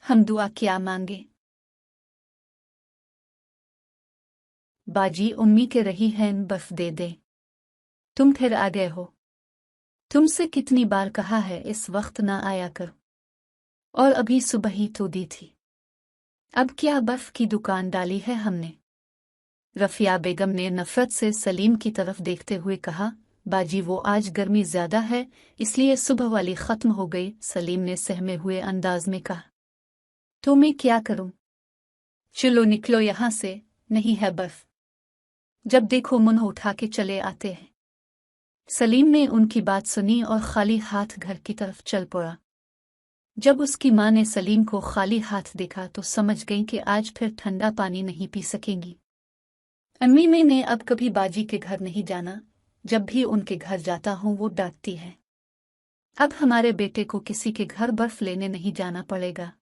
हम दुआ क्या मांगे? बाजी उम्मी के रही हैं बर्फ दे दे। तुम फिर आ गए हो। तुमसे कितनी बार कहा है इस वक्त ना आया कर। और अभी सुबह ही तो दी थी। अब क्या बर्फ की दुकान डाली है हमने? रफिया बेगम ने नफरत से सलीम की तरफ देखते हुए कहा, बाजी वो आज गर्मी ज्यादा है इसलिए सुबह वाली खत्म हो गई। सलीम ने सहमे हुए अंदाज में कहा, तो मैं क्या करूं? चलो निकलो यहां से, नहीं है बर्फ। जब देखो मुंह उठा के चले आते हैं। सलीम ने उनकी बात सुनी और खाली हाथ घर की तरफ चल पड़ा। जब उसकी मां ने सलीम को खाली हाथ देखा तो समझ गई कि आज फिर ठंडा पानी नहीं पी सकेंगी। अम्मी मैंने अब कभी बाजी के घर नहीं जाना, जब भी उनके घर जाता हूं वो डांटती है। अब हमारे बेटे को किसी के घर बर्फ लेने नहीं जाना पड़ेगा।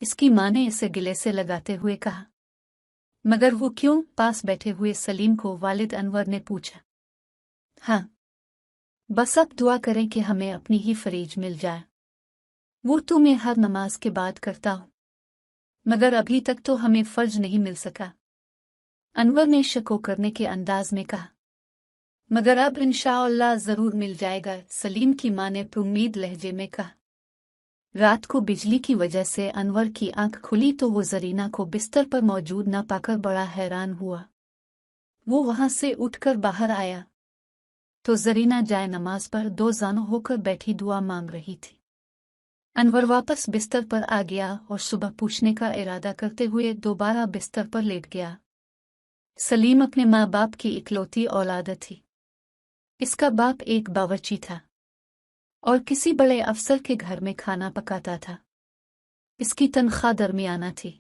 इसकी मां ने इसे गिले से लगाते हुए कहा। मगर वो क्यों? पास बैठे हुए सलीम को वालिद अनवर ने पूछा। हाँ, बस अब दुआ करें कि हमें अपनी ही फरीज मिल जाए। वो तो मैं हर नमाज के बाद करता हूं, मगर अभी तक तो हमें फर्ज नहीं मिल सका। अनवर ने शको करने के अंदाज में कहा। मगर अब इंशाअल्लाह जरूर मिल जाएगा, सलीम की मां ने उम्मीद लहजे में कहा। रात को बिजली की वजह से अनवर की आंख खुली तो वो जरीना को बिस्तर पर मौजूद न पाकर बड़ा हैरान हुआ। वो वहां से उठकर बाहर आया तो जरीना जाए नमाज पर दो जानों होकर बैठी दुआ मांग रही थी। अनवर वापस बिस्तर पर आ गया और सुबह पूछने का इरादा करते हुए दोबारा बिस्तर पर लेट गया। सलीम अपने माँ बाप की इकलौती औलाद थी। इसका बाप एक बावर्ची था और किसी बड़े अफसर के घर में खाना पकाता था। इसकी तनख्वाह दरमियाना थी।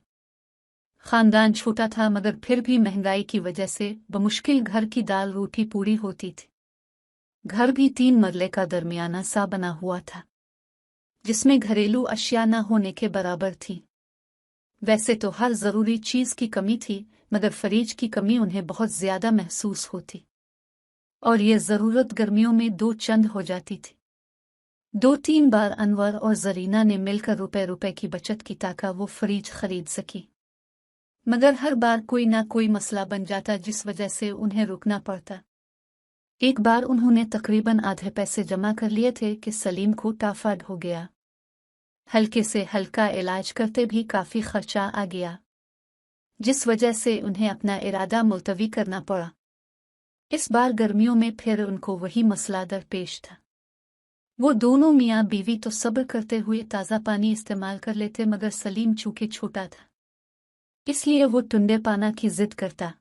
खानदान छोटा था मगर फिर भी महंगाई की वजह से बमुश्किल घर की दाल रोटी पूरी होती थी। घर भी 3 मरले का दरमियाना सा बना हुआ था, जिसमें घरेलू अशिया न होने के बराबर थी। वैसे तो हर जरूरी चीज की कमी थी, मगर फरीज की कमी उन्हें बहुत ज्यादा महसूस होती और ये जरूरत गर्मियों में दो चंद हो जाती थी। 2-3 बार अनवर और जरीना ने मिलकर रुपए की बचत की ताकि वो फरीज खरीद सकी, मगर हर बार कोई ना कोई मसला बन जाता जिस वजह से उन्हें रुकना पड़ता। एक बार उन्होंने तकरीबन आधे पैसे जमा कर लिए थे कि सलीम को टाफाइड हो गया। हल्के से हल्का इलाज करते भी काफी खर्चा आ गया, जिस वजह से उन्हें अपना इरादा मुलतवी करना पड़ा। इस बार गर्मियों में फिर उनको वही मसला दरपेश था। वो दोनों मियाँ बीवी तो सब्र करते हुए ताज़ा पानी इस्तेमाल कर लेते, मगर सलीम चूंकि छोटा था इसलिए वो ठंडे पाना की जिद करता।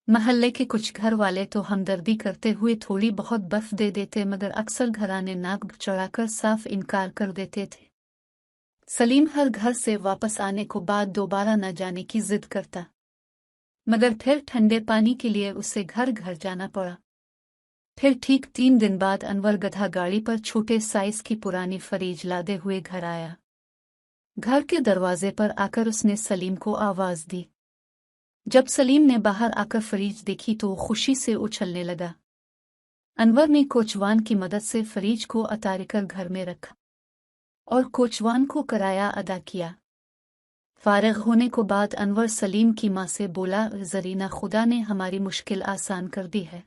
महल्ले के कुछ घर वाले तो हमदर्दी करते हुए थोड़ी बहुत बर्फ दे देते, मगर अक्सर घराने नाक चढ़ाकर साफ इनकार कर देते थे। सलीम हर घर से वापस आने को बाद दोबारा न जाने की जिद करता, मगर फिर ठंडे पानी के लिए उसे घर घर जाना पड़ा। फिर ठीक 3 दिन बाद अनवर गधा गाड़ी पर छोटे साइज की पुरानी फरीज लादे हुए घर आया। घर के दरवाजे पर आकर उसने सलीम को आवाज दी। जब सलीम ने बाहर आकर फरीज देखी तो वो खुशी से उछलने लगा। अनवर ने कोचवान की मदद से फरीज को उतारकर घर में रखा और कोचवान को किराया अदा किया। फारिग होने को बाद अनवर सलीम की मां से बोला, जरीना खुदा ने हमारी मुश्किल आसान कर दी है।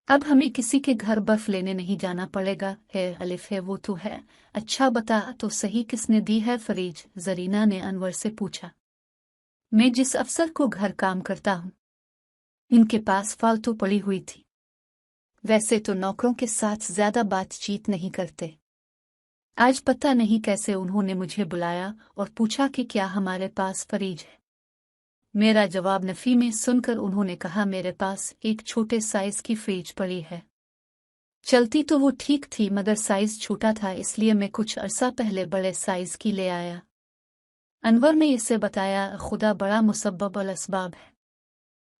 अब हमें किसी के घर बर्फ लेने नहीं जाना पड़ेगा। है अलिफ है वो तो है, अच्छा बता तो सही किसने दी है फरीज? जरीना ने अनवर से पूछा। मैं जिस अफसर को घर काम करता हूं, इनके पास फालतू पड़ी हुई थी। वैसे तो नौकरों के साथ ज्यादा बातचीत नहीं करते। आज पता नहीं कैसे उन्होंने मुझे बुलाया और पूछा कि क्या हमारे पास फरीज है। मेरा जवाब नफी में सुनकर उन्होंने कहा, मेरे पास एक छोटे साइज की फ्रिज पड़ी है। चलती तो वो ठीक थी मगर साइज छोटा था, इसलिए मैं कुछ अरसा पहले बड़े साइज की ले आया। अनवर ने इसे बताया, खुदा बड़ा मुसब्बब अल असबाब है।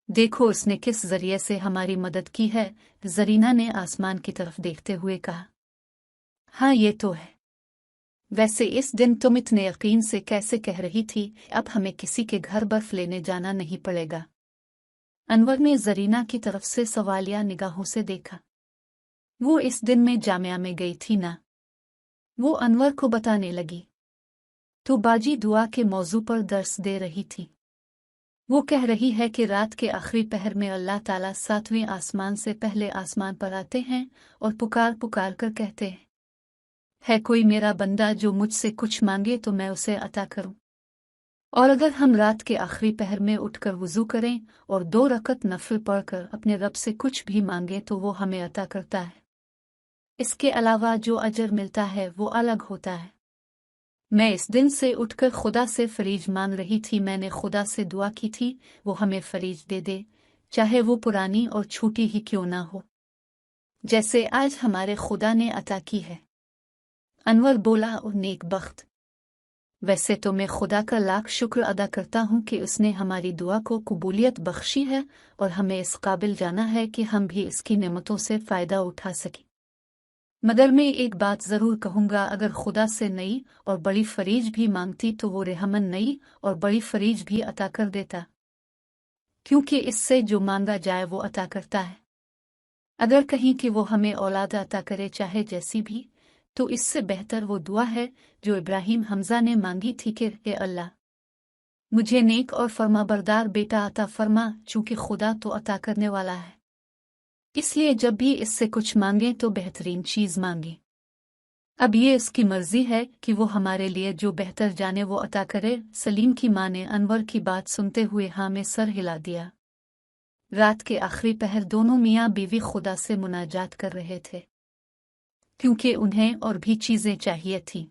देखो उसने किस जरिए से हमारी मदद की है। जरीना ने आसमान की तरफ देखते हुए कहा। हाँ ये तो है। वैसे इस दिन तुम इतने यकीन से कैसे कह रही थी अब हमें किसी के घर बर्फ लेने जाना नहीं पड़ेगा? अनवर ने जरीना की तरफ से सवालिया निगाहों से देखा। वो इस दिन में जामिया में गई थी ना? वो अनवर को बताने लगी। तो बाजी दुआ के मौजू पर दर्स दे रही थी। वो कह रही है कि रात के आखिरी पहर में अल्लाह ताला 7वें आसमान से पहले आसमान पर आते हैं और पुकार पुकार कर कहते हैं, है कोई मेरा बंदा जो मुझसे कुछ मांगे तो मैं उसे अता करूं। और अगर हम रात के आखिरी पहर में उठकर वुजू करें और 2 रकत नफल पढ़कर अपने रब से कुछ भी मांगे तो वो हमें अता करता है। इसके अलावा जो अजर मिलता है वो अलग होता है। मैं इस दिन से उठकर खुदा से फरीज मांग रही थी। मैंने खुदा से दुआ की थी वो हमें फरीज दे दे, चाहे वो पुरानी और छोटी ही क्यों ना हो, जैसे आज हमारे खुदा ने अता की है। अनवर बोला, और नेक बख्त। वैसे तो मैं खुदा का लाख शुक्र अदा करता हूँ कि उसने हमारी दुआ को कबूलियत बख्शी है और हमें इस काबिल जाना है कि हम भी इसकी नेमतों से फ़ायदा उठा सकें। मगर मैं एक बात ज़रूर कहूँगा, अगर खुदा से नई और बड़ी फरीज भी मांगती तो वो रहमन नई और बड़ी फरीज भी अता कर देता, क्योंकि इससे जो मांगा जाए वो अता करता है। अगर कहीं कि वो हमें औलाद अता करे चाहे जैसी भी, तो इससे बेहतर वो दुआ है जो इब्राहिम हमजा ने मांगी थी कि ए अल्लाह, मुझे नेक और फर्माबरदार बेटा अता फरमा, चूँकि खुदा तो अता करने वाला है। इसलिए जब भी इससे कुछ मांगे तो बेहतरीन चीज़ मांगे। अब ये इसकी मर्जी है कि वो हमारे लिए जो बेहतर जाने वो अता करे। सलीम की माँ ने अनवर की बात सुनते हुए हाँ में सर हिला दिया। रात के आखिरी पहर दोनों मियाँ बीवी खुदा से मुनाजात कर रहे थे, क्योंकि उन्हें और भी चीज़ें चाहिए थीं।